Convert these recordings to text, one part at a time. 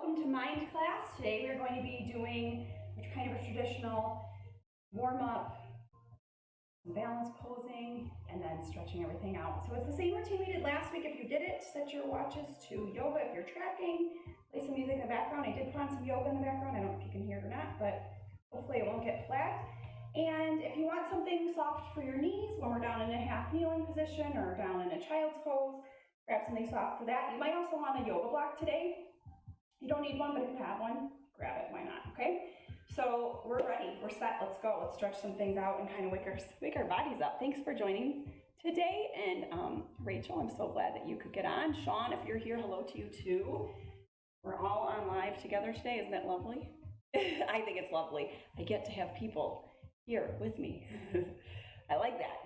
welcome to Mind class. Today we're going to be doing kind of a traditional warm-up, balance posing, and then stretching everything out. So it's the same routine we did last week. If you did it, set your watches to yoga. If you're tracking, play some music in the background. I did put on some yoga in the background. I don't know if you can hear it or not, but hopefully it won't get flat. And if you want something soft for your knees when we're down in a half kneeling position or down in a child's pose, grab something soft for that. You might also want a yoga block today. You don't need one, but if you have one, grab it, why not, okay? So we're ready, we're set, let's go. Let's stretch some things out and kind of wake our bodies up. Thanks for joining today. And Rachel, I'm so glad that you could get on. Sean, if you're here, hello to you too. We're all on live together today, isn't that lovely? I think it's lovely. I get to have people here with me. I like that.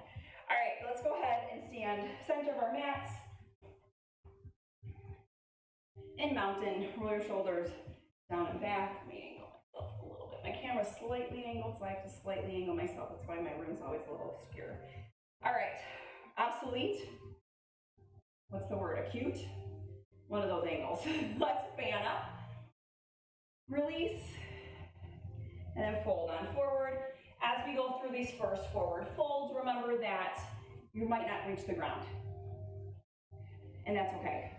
All right, let's go ahead and stand center of our mats. In mountain, roll your shoulders down and back. Let me angle myself a little bit. My camera's slightly angled, so I have to slightly angle myself. That's why my room's always a little obscure. All right, obsolete. What's the word? Acute? One of those angles. Let's fan up. Release. And then fold on forward. As we go through these first forward folds, remember that you might not reach the ground. And that's okay.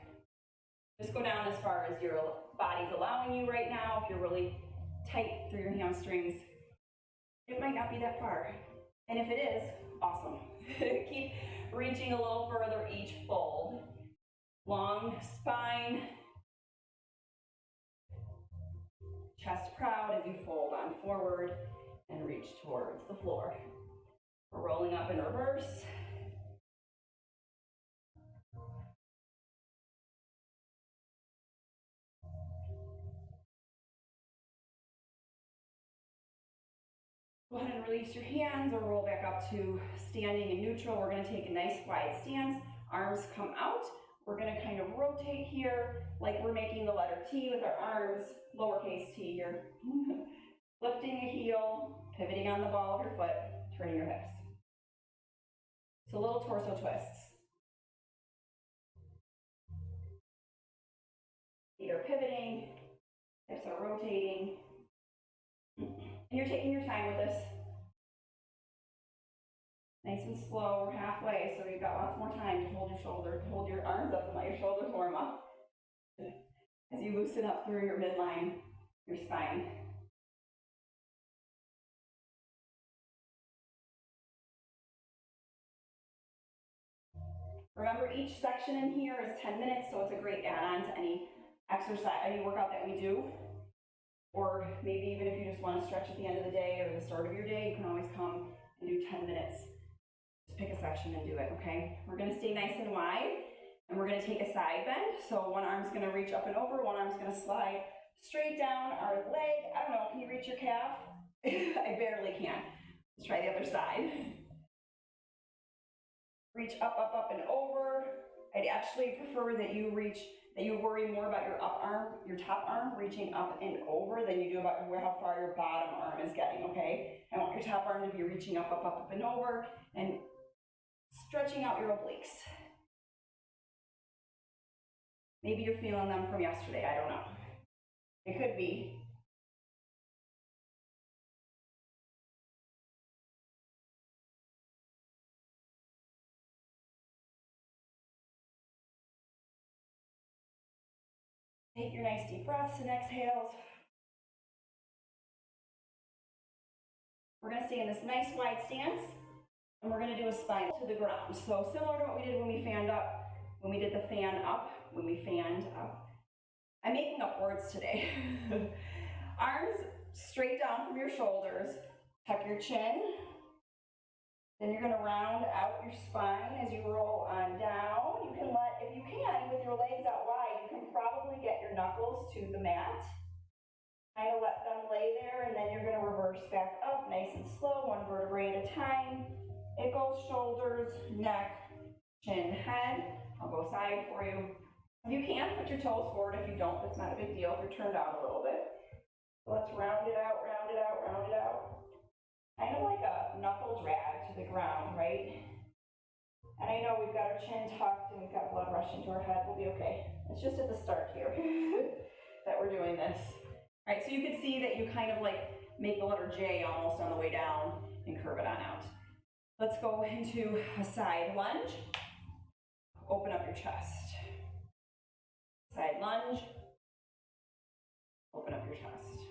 Just go down as far as your body's allowing you right now. If you're really tight through your hamstrings, it might not be that far. And if it is, awesome. Keep reaching a little further each fold. Long spine. Chest proud as you fold on forward and reach towards the floor. We're rolling up in reverse. Go ahead and release your hands or roll back up to standing in neutral. We're going to take a nice wide stance. Arms come out. We're going to kind of rotate here like we're making the letter T with our arms, lowercase t here. Lifting the heel, pivoting on the ball of your foot, turning your hips. So little torso twists. Feet are pivoting, hips are rotating. And you're taking your time with this. Nice and slow, we're halfway, so you've got lots more time to hold your shoulder, to hold your arms up and let your shoulders warm up. As you loosen up through your midline, your spine. Remember, each section in here is 10 minutes, so it's a great add-on to any exercise, any workout that we do. Or maybe even if you just want to stretch at the end of the day or the start of your day, you can always come and do 10 minutes. Just pick a section and do it, okay? We're going to stay nice and wide, and we're going to take a side bend. So one arm's going to reach up and over, one arm's going to slide straight down our leg. I don't know, can you reach your calf? I barely can. Let's try the other side. Reach up, up, up, and over. I'd actually prefer that you worry more about your top arm reaching up and over than you do about how far your bottom arm is getting, okay? I want your top arm to be reaching up, up, up, up, and over, and stretching out your obliques. Maybe you're feeling them from yesterday, I don't know. It could be. Take your nice deep breaths and exhales. We're going to stay in this nice wide stance, and we're going to do a spine to the ground. So similar to what we did when we fanned up, when we did the fan up, when we fanned up. I'm making up words today. Arms straight down from your shoulders. Tuck your chin. Then you're going to round out your spine as you roll on down. You can if you can, with your legs out wide, you can probably get your knuckles to the mat. Kind of let them lay there, and then you're going to reverse back up nice and slow, one vertebrae at a time. It goes shoulders, neck, chin, head. I'll go side for you. If you can, put your toes forward. If you don't, it's not a big deal if you're turned out a little bit. So let's round it out, round it out, round it out. Kind of like a knuckle drag to the ground, right? And I know we've got our chin tucked and we've got blood rushing to our head. We'll be okay. It's just at the start here. that we're doing this. All right, so you can see that you kind of like make the letter J almost on the way down and curve it on out. Let's go into a side lunge. Open up your chest. Side lunge. Open up your chest.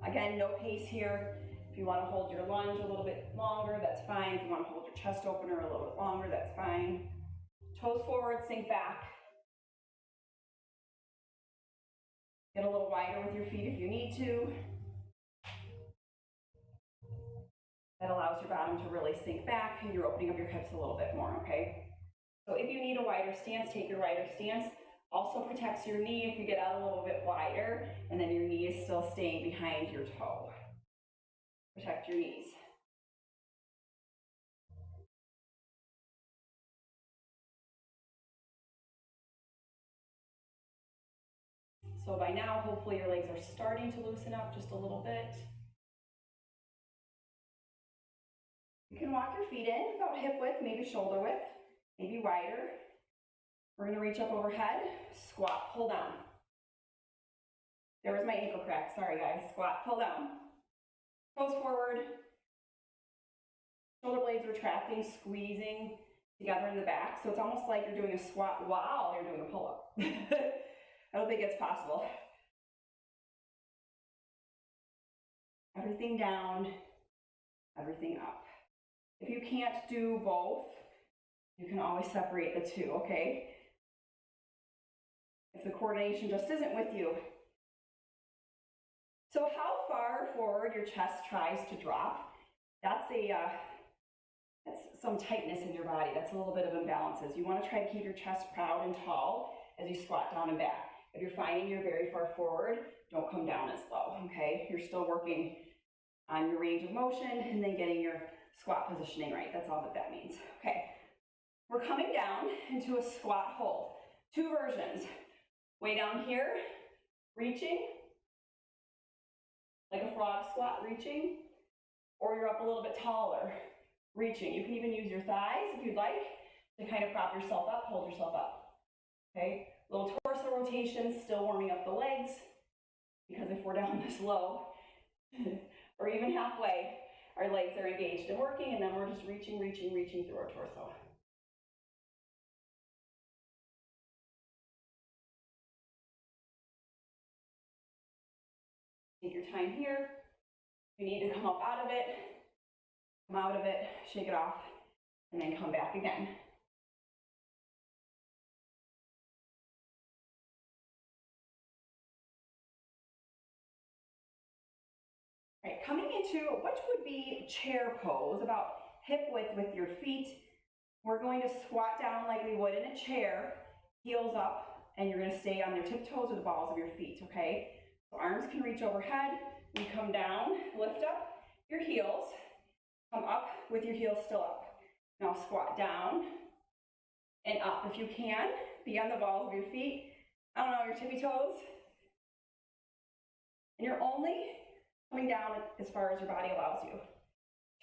Again, no pace here. If you want to hold your lunge a little bit longer, that's fine. If you want to hold your chest opener a little bit longer, that's fine. Toes forward, sink back. Get a little wider with your feet if you need to. That allows your bottom to really sink back and you're opening up your hips a little bit more, okay? So if you need a wider stance, take your wider stance. Also protects your knee if you get out a little bit wider and then your knee is still staying behind your toe. Protect your knees. So by now, hopefully your legs are starting to loosen up just a little bit. You can walk your feet in about hip width, maybe shoulder width, maybe wider. We're gonna reach up overhead, squat, pull down. There was my ankle crack, sorry guys. Squat, pull down. Toes forward. Shoulder blades retracting, squeezing together in the back. So it's almost like you're doing a squat while you're doing a pull-up. I don't think it's possible. Everything down, everything up. If you can't do both, you can always separate the two, okay? If the coordination just isn't with you. So how far forward your chest tries to drop, that's some tightness in your body. That's a little bit of imbalances. You want to try to keep your chest proud and tall as you squat down and back. If you're finding you're very far forward, don't come down as low, okay? You're still working on your range of motion and then getting your squat positioning right. That's all that means. Okay, we're coming down into a squat hold. Two versions. Way down here, reaching, like a frog squat, reaching, or you're up a little bit taller, reaching. You can even use your thighs if you'd like to kind of prop yourself up, hold yourself up. Okay, little torso rotation, still warming up the legs, because if we're down this low, or even halfway, our legs are engaged and working, and then we're just reaching through our torso. Take your time here. If you need to come up out of it, come out of it, shake it off, and then come back again. All right, coming into what would be chair pose, about hip width with your feet. We're going to squat down like we would in a chair, heels up, and you're going to stay on your tiptoes or the balls of your feet, okay? So arms can reach overhead. We come down, lift up your heels, come up with your heels still up. Now squat down and up. If you can, be on the balls of your feet. I don't know, your tippy toes. And you're only coming down as far as your body allows you.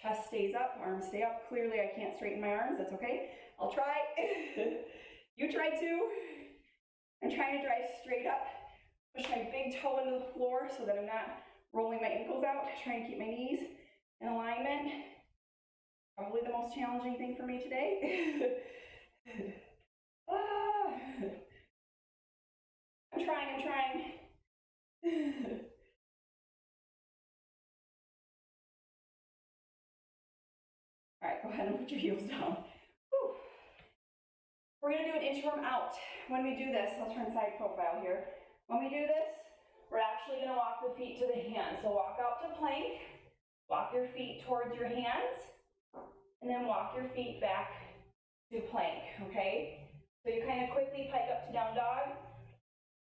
Chest stays up, arms stay up. Clearly I can't straighten my arms, that's okay. I'll try. You try too. I'm trying to drive straight up. Push my big toe into the floor so that I'm not rolling my ankles out. Trying to keep my knees in alignment. Probably the most challenging thing for me today. I'm trying. All right, go ahead and put your heels down. Whew. We're gonna do an inchworm out. When we do this, I'll turn side profile here. When we do this, we're actually gonna walk the feet to the hands. So walk out to plank, walk your feet towards your hands, and then walk your feet back to plank, okay? So you kind of quickly pike up to down dog,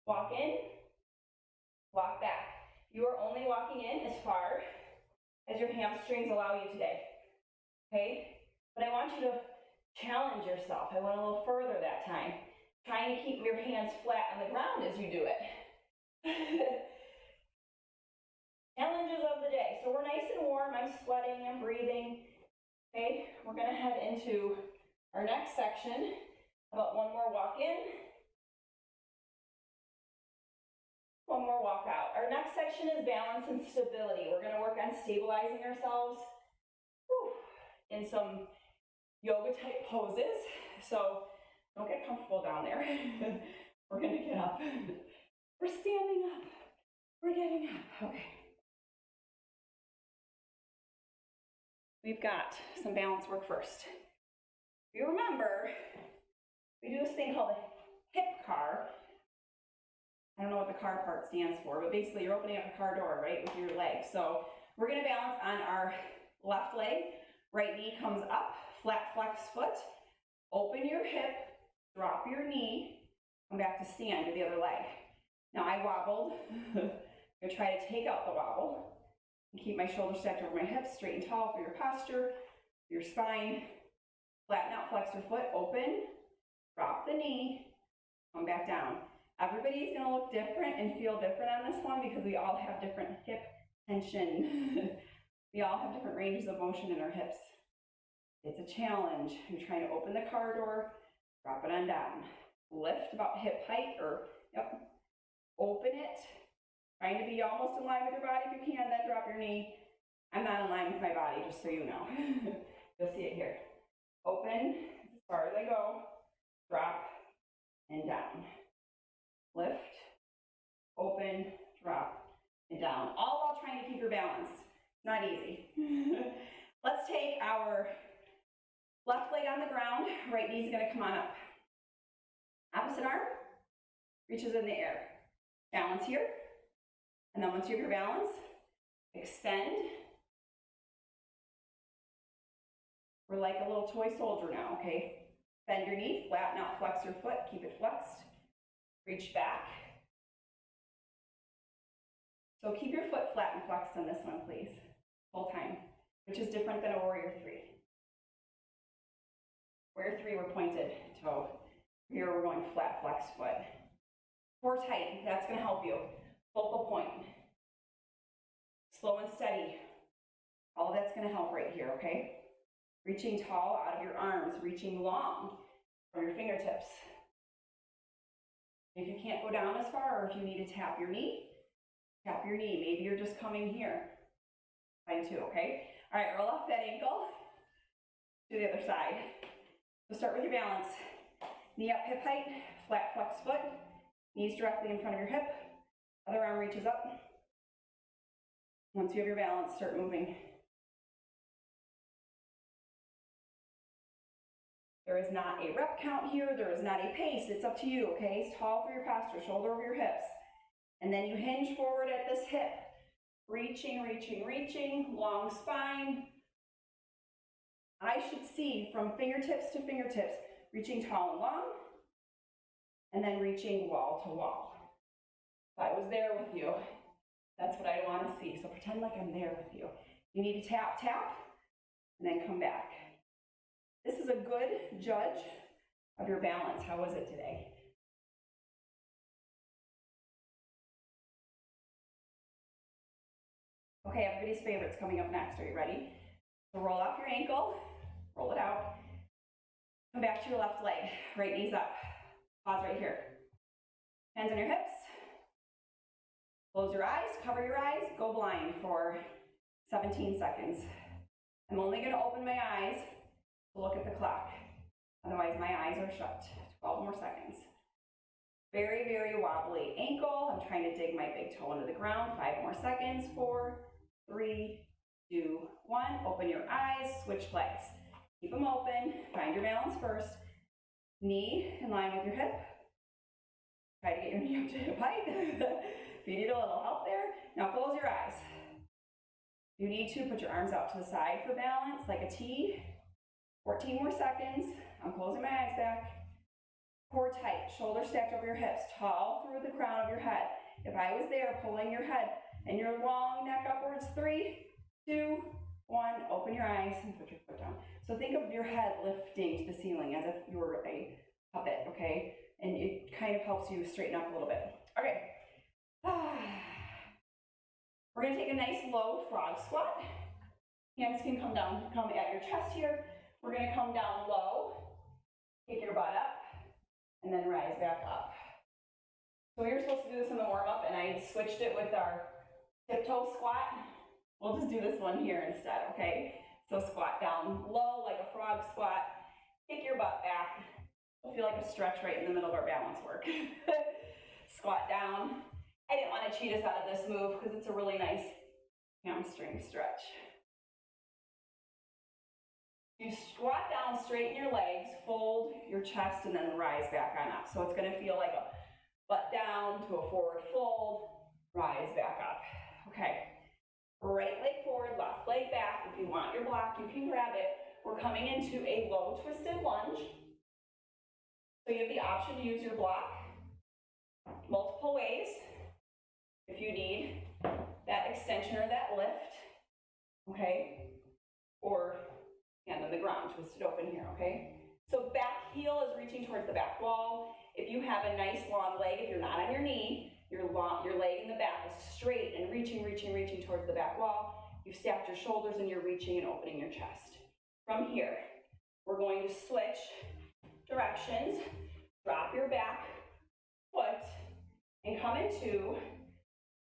walk in, walk back. You are only walking in as far as your hamstrings allow you today, okay? But I want you to challenge yourself. I went a little further that time, trying to keep your hands flat on the ground as you do it. Challenges of the day. So we're nice and warm. I'm sweating, I'm breathing. Okay, we're gonna head into our next section. About one more walk in. one more walk out. Our next section is balance and stability. We're gonna work on stabilizing ourselves in some yoga type poses. So don't get comfortable down there. We're gonna get up. We're standing up. We're getting up. Okay. We've got some balance work first. If you remember, we do this thing called a hip car. I don't know what the car part stands for, but basically you're opening up a car door, right, with your leg. So we're gonna balance on our left leg. Right knee comes up, flat flex foot. Open your hip, drop your knee, come back to stand with the other leg. Now I wobbled. I'm gonna try to take out the wobble and keep my shoulders stacked over my hips, straight and tall for your posture, your spine. Flatten out, flex your foot, open, drop the knee, come back down. Everybody's gonna look different and feel different on this one because we all have different hip tension. We all have different ranges of motion in our hips. It's a challenge. You're trying to open the car door, drop it on down. Lift about hip height or, open it. Trying to be almost in line with your body if you can, then drop your knee. I'm not in line with my body, just so you know. You'll see it here. Open as far as I go, drop, and down. Lift, open, drop, and down. All while trying to keep your balance. Not easy. Let's take our left leg on the ground, right knee's gonna come on up. Opposite arm reaches in the air. Balance here, and then once you have your balance, extend. We're like a little toy soldier now, okay? Bend your knee, flatten out, flex your foot, keep it flexed. Reach back. So keep your foot flat and flexed on this one, please, full time, which is different than a warrior three. Warrior three, we're pointed toe. Here we're going flat, flexed foot. Core tight, that's gonna help you. Focal point. Slow and steady. All of that's gonna help right here, okay? Reaching tall out of your arms, reaching long from your fingertips. If you can't go down as far, or if you need to tap your knee, tap your knee. Maybe you're just coming here. Fine too, okay? All right, roll off that ankle to the other side. So start with your balance. Knee up, hip height, flat flex foot, knees directly in front of your hip, other arm reaches up. Once you have your balance, start moving. There is not a rep count here, there is not a pace, it's up to you, okay? It's tall for your posture, shoulder over your hips. And then you hinge forward at this hip. Reaching, reaching, reaching, long spine. I should see from fingertips to fingertips, reaching tall and long, and then reaching wall to wall. If I was there with you, that's what I want to see. So pretend like I'm there with you. You need to tap, tap, and then come back. This is a good judge of your balance. How was it today? Okay, everybody's favorite's coming up next. Are you ready? So roll off your ankle, roll it out. Come back to your left leg, right knee's up. Pause right here. Hands on your hips. Close your eyes, cover your eyes, go blind for 17 seconds. I'm only gonna open my eyes to look at the clock. Otherwise, my eyes are shut. 12 more seconds. Very, very wobbly ankle. I'm trying to dig my big toe into the ground. 5 more seconds. 4, 3, 2, 1. Open your eyes, switch legs. Keep them open. Find your balance first. Knee in line with your hip. Try to get your knee up to hip height. If you need a little help there. Now close your eyes. You need to put your arms out to the side for balance, like a T. 14 more seconds. I'm closing my eyes back. Core tight, shoulders stacked over your hips, tall through the crown of your head. If I was there pulling your head and your long neck upwards, 3, 2, 1, open your eyes and put your foot down. So think of your head lifting to the ceiling as if you were a puppet, okay? And it kind of helps you straighten up a little bit. Okay. We're gonna take a nice low frog squat. Hands can come down, come at your chest here. We're gonna come down low, kick your butt up, and then rise back up. So we were supposed to do this in the warm-up, and I switched it with our tiptoe squat. We'll just do this one here instead, okay? So squat down low like a frog squat. Kick your butt back. It'll feel like a stretch right in the middle of our balance work. Squat down. I didn't want to cheat us out of this move because it's a really nice hamstring stretch. You squat down, straighten your legs, fold your chest, and then rise back on up. So it's going to feel like a butt down to a forward fold, rise back up. Okay. Right leg forward, left leg back. If you want your block, you can grab it. We're coming into a low twisted lunge. So you have the option to use your block multiple ways if you need that extension or that lift, okay? Or hand on the ground, twisted open here, okay? So back heel is reaching towards the back wall. If you have a nice long leg, if you're not on your knee, your leg in the back is straight and reaching towards the back wall. You've stacked your shoulders and you're reaching and opening your chest. From here, we're going to switch directions, drop your back foot, and come into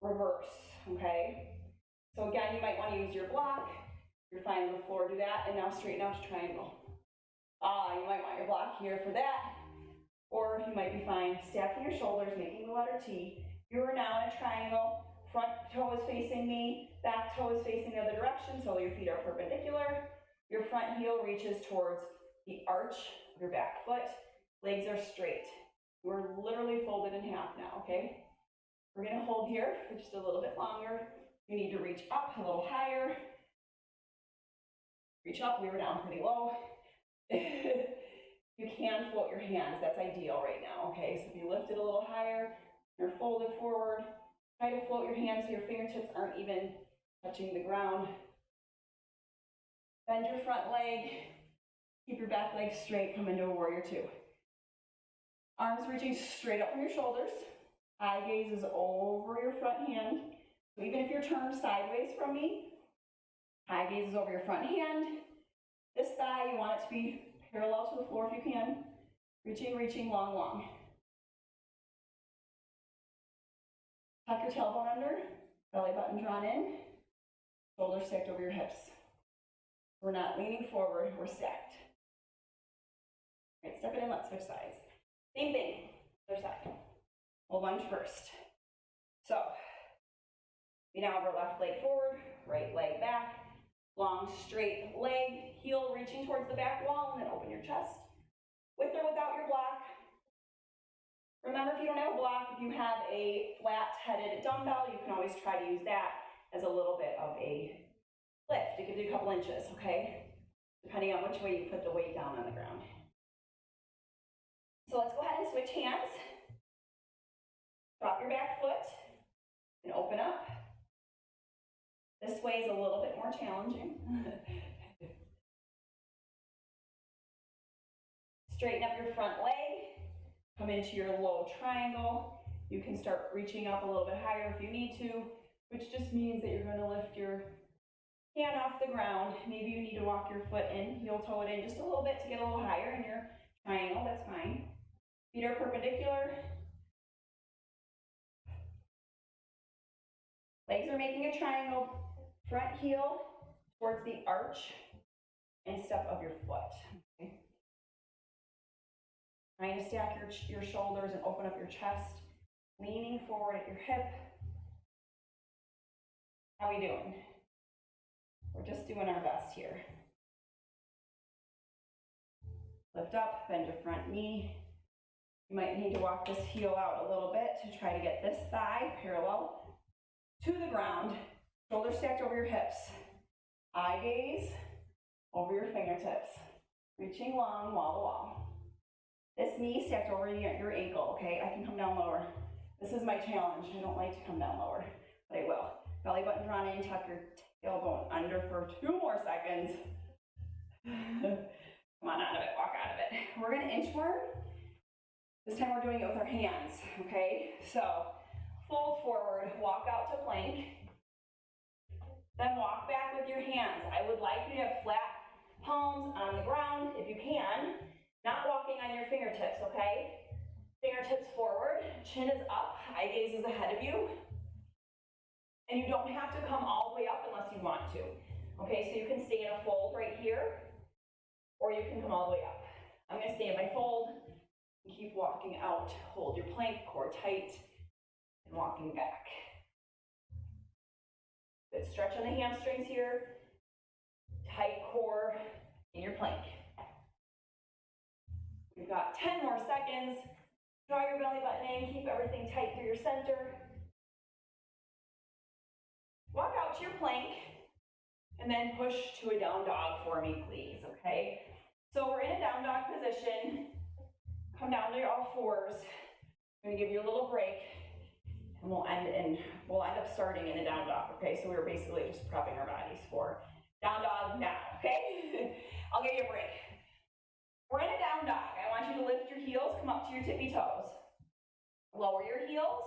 reverse, okay? So again, you might want to use your block. You're fine on the floor, do that, and now straighten out to triangle. You might want your block here for that, or you might be fine stacking your shoulders, making the letter T. You are now in a triangle. Front toe is facing me, back toe is facing the other direction, so your feet are perpendicular. Your front heel reaches towards the arch of your back foot. Legs are straight. We're literally folded in half now, okay? We're gonna hold here for just a little bit longer. You need to reach up a little higher. Reach up, we were down pretty low. You can float your hands, that's ideal right now, okay? So if you lift it a little higher, you're folded forward. Try to float your hands so your fingertips aren't even touching the ground. Bend your front leg. Keep your back leg straight, come into a warrior two. Arms reaching straight up from your shoulders. Eye gaze is over your front hand. So even if you're turned sideways from me, eye gaze is over your front hand. This thigh, you want it to be parallel to the floor if you can. Reaching, long, long. Tuck your tailbone under, belly button drawn in, shoulders stacked over your hips. We're not leaning forward, we're stacked. All right, step it in, let's switch sides. Same thing, other side. We'll lunge first. So, we now have our left leg forward, right leg back, long straight leg, heel reaching towards the back wall, and then open your chest. With or without your block. Remember, if you don't have a block, if you have a flat-headed dumbbell, you can always try to use that as a little bit of a lift. It gives you a couple inches, okay? Depending on which way you put the weight down on the ground. So let's go ahead and switch hands. Drop your back foot and open up. This way is a little bit more challenging. Straighten up your front leg. Come into your low triangle. You can start reaching up a little bit higher if you need to, which just means that you're going to lift your hand off the ground. Maybe you need to walk your foot in, heel toe it in just a little bit to get a little higher in your triangle, that's fine. Feet are perpendicular. Legs are making a triangle, front heel towards the arch and step of your foot. Okay. Trying to stack your shoulders and open up your chest, leaning forward at your hip. How we doing? We're just doing our best here. Lift up, bend your front knee. You might need to walk this heel out a little bit to try to get this thigh parallel to the ground. Shoulders stacked over your hips. Eye gaze over your fingertips. Reaching long, wall to wall. This knee stacked over your ankle, okay? I can come down lower. This is my challenge. I don't like to come down lower, but I will. Belly button drawn in, tuck your tailbone under for 2 more seconds. Come on, out of it, walk out of it. We're gonna inchworm. This time we're doing it with our hands, okay? So, fold forward, walk out to plank. Then walk back with your hands. I would like you to have flat palms on the ground if you can. Not walking on your fingertips, okay? Fingertips forward, chin is up, eye gaze is ahead of you. And you don't have to come all the way up unless you want to. Okay, so you can stay in a fold right here, or you can come all the way up. I'm gonna stay in my fold and keep walking out. Hold your plank, core tight, and walking back. Good stretch on the hamstrings here. Tight core in your plank. We've got 10 more seconds. Draw your belly button in, keep everything tight through your center. Walk out to your plank, and then push to a down dog for me, please, okay? So we're in a down dog position. Come down to all fours. I'm gonna give you a little break, and we'll end up starting in a down dog, okay? So we're basically just prepping our bodies for down dog now, okay? I'll give you a break. We're in a down dog. I want you to lift your heels, come up to your tippy toes. Lower your heels,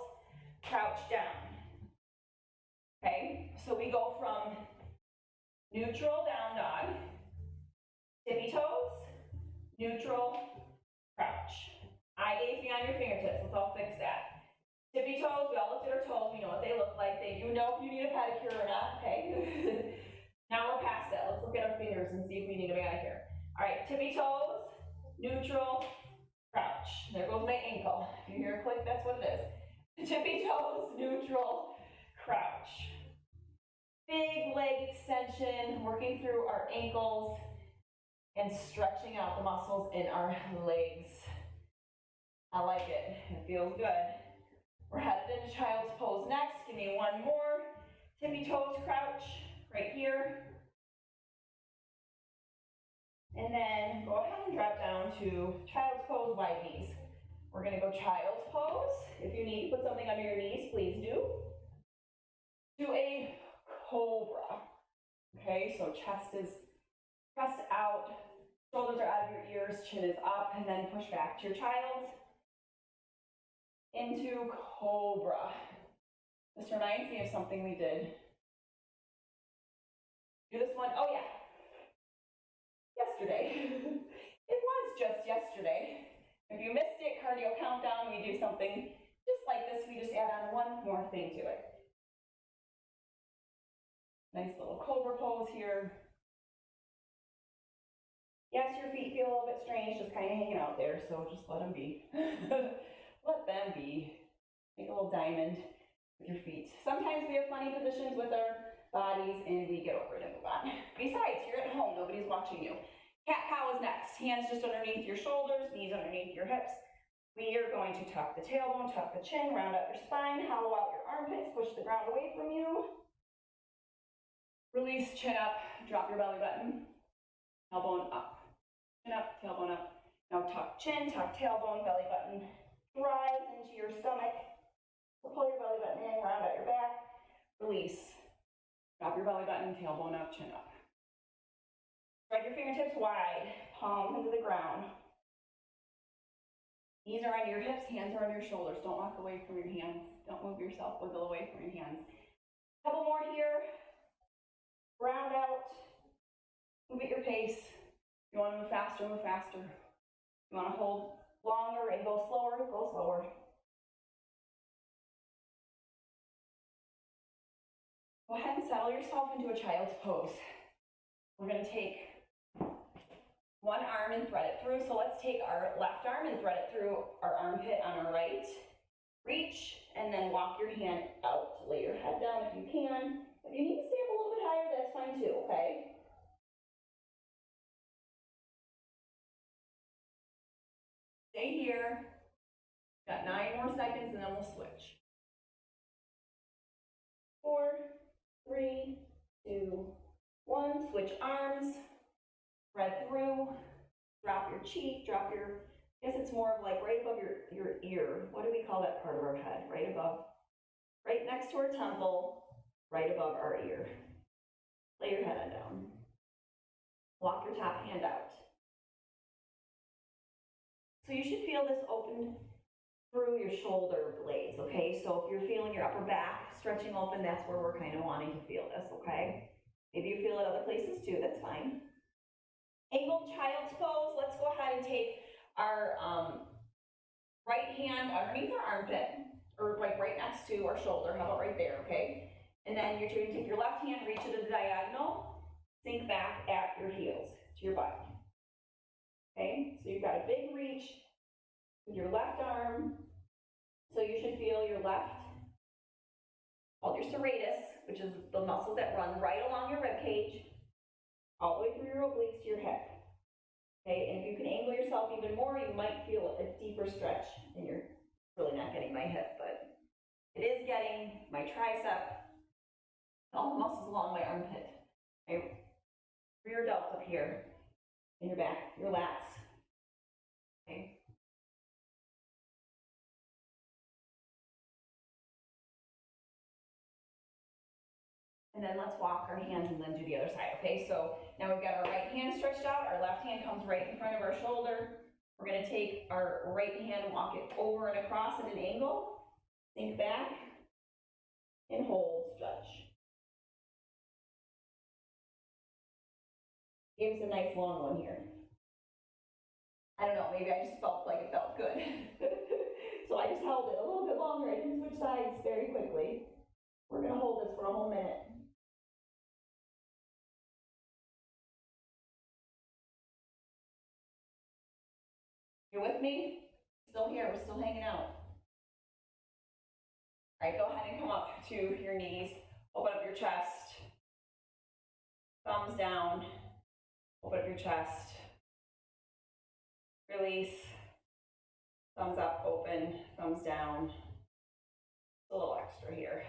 crouch down. Okay, so we go from neutral down dog, tippy toes, neutral, crouch. Eye gaze beyond your fingertips, let's all fix that. Tippy toes, we all looked at our toes, we know what they look like. You know if you need a pedicure or not, okay? Now we're past that, let's look at our fingers and see if we need a manicure. All right, tippy toes, neutral, crouch. There goes my ankle. If you hear a click, that's what it is. Tippy toes, neutral, crouch. Big leg extension, working through our ankles and stretching out the muscles in our legs. I like it, it feels good. We're headed into child's pose next. Give me one more. Tippy toes, crouch, right here. And then go ahead and drop down to child's pose, wide knees. We're gonna go child's pose. If you need to put something under your knees, please do. Do a cobra. Okay, so chest is pressed out, shoulders are out of your ears, chin is up, and then push back to your child's. Into cobra. This reminds me of something we did. Do this one, oh yeah. Yesterday. It was just yesterday. If you missed it, cardio countdown, we do something just like this. We just add on one more thing to it. Nice little cobra pose here. Yes, your feet feel a little bit strange, just kind of hanging out there, so just let them be. Let them be. Make a little diamond with your feet. Sometimes we have funny positions with our bodies and we get over it and move on. Besides, you're at home, nobody's watching you. Cat-cow is next. Hands just underneath your shoulders, knees underneath your hips. We are going to tuck the tailbone, tuck the chin, round out your spine, hollow out your armpits, push the ground away from you. Release, chin up, drop your belly button, tailbone up. Chin up, tailbone up. Now tuck chin, tuck tailbone, belly button drives into your stomach. So pull your belly button in, round out your back. Release. Drop your belly button, tailbone up, chin up. Spread your fingertips wide, palms into the ground. Knees are on your hips, hands are on your shoulders. Don't walk away from your hands. Don't move yourself, wiggle away from your hands. Couple more here. Round out. Move at your pace. If you want to move faster, move faster. If you want to hold longer and go slower, go slower. Go ahead and settle yourself into a child's pose. We're going to take one arm and thread it through. So let's take our left arm and thread it through our armpit on our right. Reach and then walk your hand out. Lay your head down if you can. If you need to stay up a little bit higher, that's fine too, okay? Stay here. Got 9 more seconds and then we'll switch. 4, 3, 2, 1. Switch arms. Thread through. Drop your cheek. Drop your, I guess it's more of like right above your ear. What do we call that part of our head? Right above, right next to our temple, right above our ear. Lay your head down. Walk your top hand out. So you should feel this open through your shoulder blades, okay? So if you're feeling your upper back stretching open, that's where we're kind of wanting to feel this, okay? Maybe you feel it other places too, that's fine. Angled child's pose, let's go ahead and take our right hand underneath our armpit, or like right to our shoulder. How about right there, okay? And then you're going to take your left hand, reach it at a diagonal, sink back at your heels to your butt. Okay, so you've got a big reach with your left arm. So you should feel your left, called your serratus, which is the muscles that run right along your rib cage, all the way through your obliques to your hip. Okay, and if you can angle yourself even more, you might feel a deeper stretch, and you're really not getting my hip, but it is getting my tricep, all the muscles along my armpit, my rear delt up here, in your back, your lats. Okay. And then let's walk our hands and then do the other side, okay? So now we've got our right hand stretched out, our left hand comes right in front of our shoulder. We're gonna take our right hand and walk it over and across at an angle, sink back, and hold, stretch. Give us a nice long one here. I don't know, maybe I just felt like it felt good. So I just held it a little bit longer. I can switch sides very quickly. We're gonna hold this for a whole minute. You're with me? Still here, we're still hanging out. All right, go ahead and come up to your knees, open up your chest, thumbs down, open up your chest, release, thumbs up, open, thumbs down, a little extra here.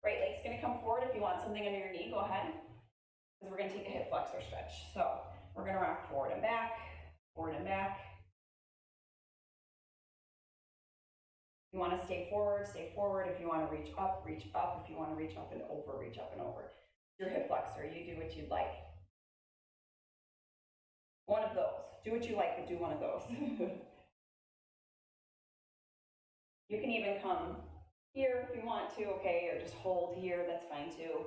Right leg's gonna come forward. If you want something under your knee, go ahead, because we're gonna take a hip flexor stretch. So we're gonna rock forward and back, forward and back. If you want to stay forward, stay forward. If you want to reach up, reach up. If you want to reach up and over, reach up and over. Your hip flexor, you do what you'd like. One of those. Do what you like, but do one of those. You can even come here if you want to, okay, or just hold here, that's fine too.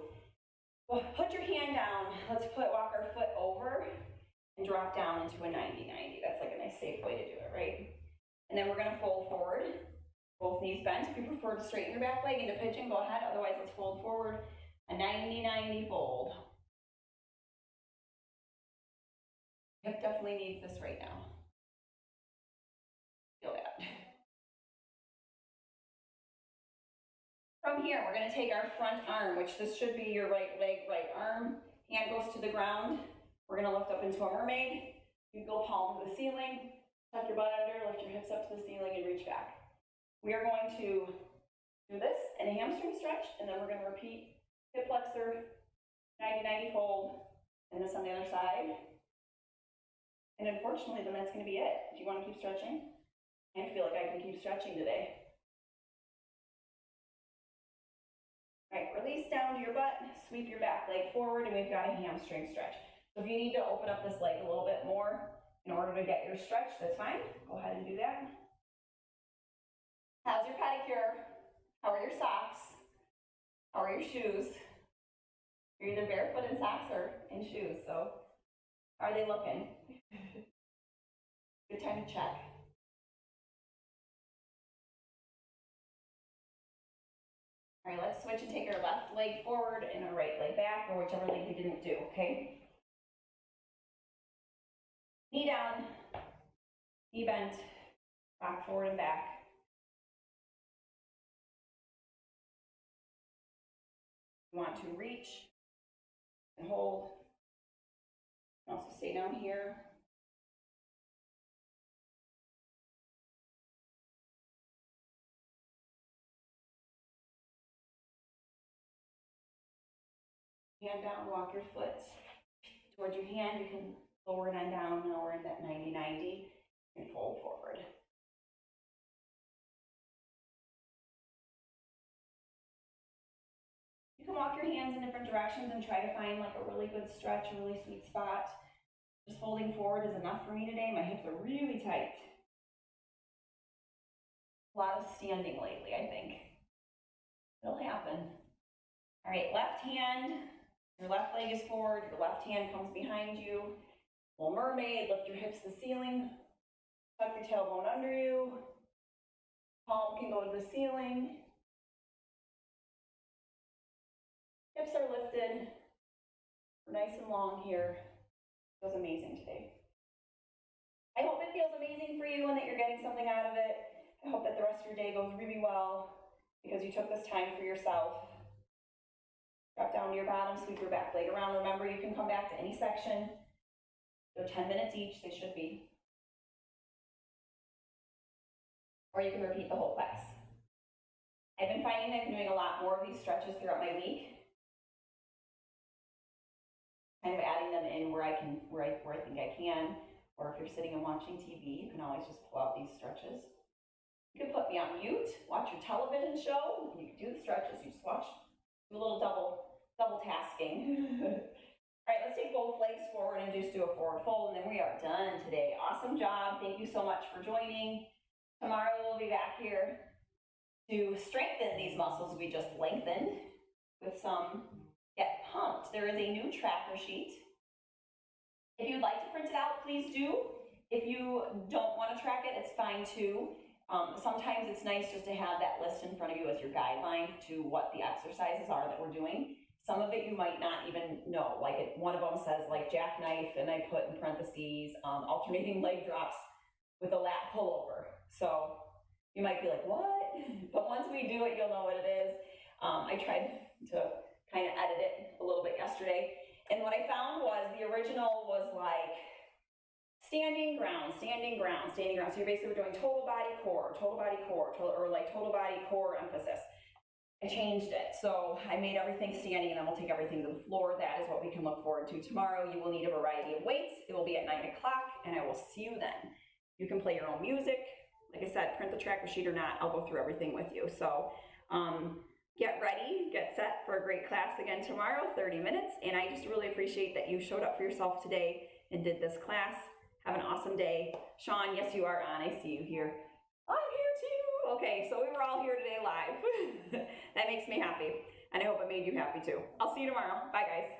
Well, put your hand down. Let's walk our foot over and drop down into a 90-90. That's like a nice safe way to do it, right? And then we're gonna fold forward. Both knees bent. If you prefer to straighten your back leg into pigeon, go ahead. Otherwise, let's fold forward. A 90-90 fold. Hip definitely needs this right now. Feel that. From here, we're going to take our front arm, which this should be your right leg, right arm. Hand goes to the ground. We're going to lift up into a mermaid. You go palm to the ceiling. Tuck your butt under, lift your hips up to the ceiling, and reach back. We are going to do this in a hamstring stretch, and then we're going to repeat hip flexor, 90-90 fold, and this on the other side. And unfortunately, then that's going to be it. Do you want to keep stretching? I feel like I can keep stretching today. All right, release down to your butt, sweep your back leg forward, and we've got a hamstring stretch. So if you need to open up this leg a little bit more in order to get your stretch, that's fine. Go ahead and do that. How's your pedicure? How are your socks? How are your shoes? You're either barefoot in socks or in shoes, so how are they looking? Good time to check. All right, let's switch and take our left leg forward and our right leg back, or whichever leg we didn't do, okay? Knee down, knee bent, rock forward and back. You want to reach and hold. And also stay down here. Hand down, walk your foot towards your hand. You can lower it on down. Now we're in that 90-90 and fold forward. You can walk your hands in different directions and try to find like a really good stretch, a really sweet spot. Just folding forward is enough for me today. My hips are really tight. A lot of standing lately, I think. It'll happen. All right, left hand, your left leg is forward, your left hand comes behind you. Little mermaid, lift your hips to the ceiling, tuck your tailbone under you, Palm can go to the ceiling. Hips are lifted. We're nice and long here. Feels amazing today. I hope it feels amazing for you and that you're getting something out of it. I hope that the rest of your day goes really well because you took this time for yourself. Drop down to your bottom, sweep your back leg around. Remember, you can come back to any section. They're 10 minutes each, they should be. Or you can repeat the whole class. I've been finding that I'm doing a lot more of these stretches throughout my week. Kind of adding them in where I think I can, or if you're sitting and watching TV, you can always just pull out these stretches. You can put me on mute, watch your television show, and you can do the stretches. You just watch, do a little double tasking. All right, let's take both legs forward and just do a forward fold, and then we are done today. Awesome job. Thank you so much for joining. Tomorrow we'll be back here to strengthen these muscles we just lengthened with some Get Pumped. There is a new tracker sheet. If you'd like to print it out, please do. If you don't want to track it, it's fine too. Sometimes it's nice just to have that list in front of you as your guideline to what the exercises are that we're doing. Some of it you might not even know. Like one of them says like jackknife, and I put in parentheses alternating leg drops with a lat pullover. So you might be like, what? But once we do it, you'll know what it is. I tried to kind of edit it a little bit yesterday. And what I found was the original was like standing, ground, standing, ground, standing, ground. So you're basically doing total body, core, or like total body, core emphasis. I changed it. So I made everything standing, and then we'll take everything to the floor. That is what we can look forward to tomorrow. You will need a variety of weights. It will be at 9 o'clock, and I will see you then. You can play your own music. Like I said, print the tracker sheet or not, I'll go through everything with you. So get ready, get set for a great class again tomorrow, 30 minutes. And I just really appreciate that you showed up for yourself today and did this class. Have an awesome day. Sean, yes, you are on. I see you here. I'm here too. Okay, so we were all here today live. That makes me happy. And I hope it made you happy too. I'll see you tomorrow. Bye, guys.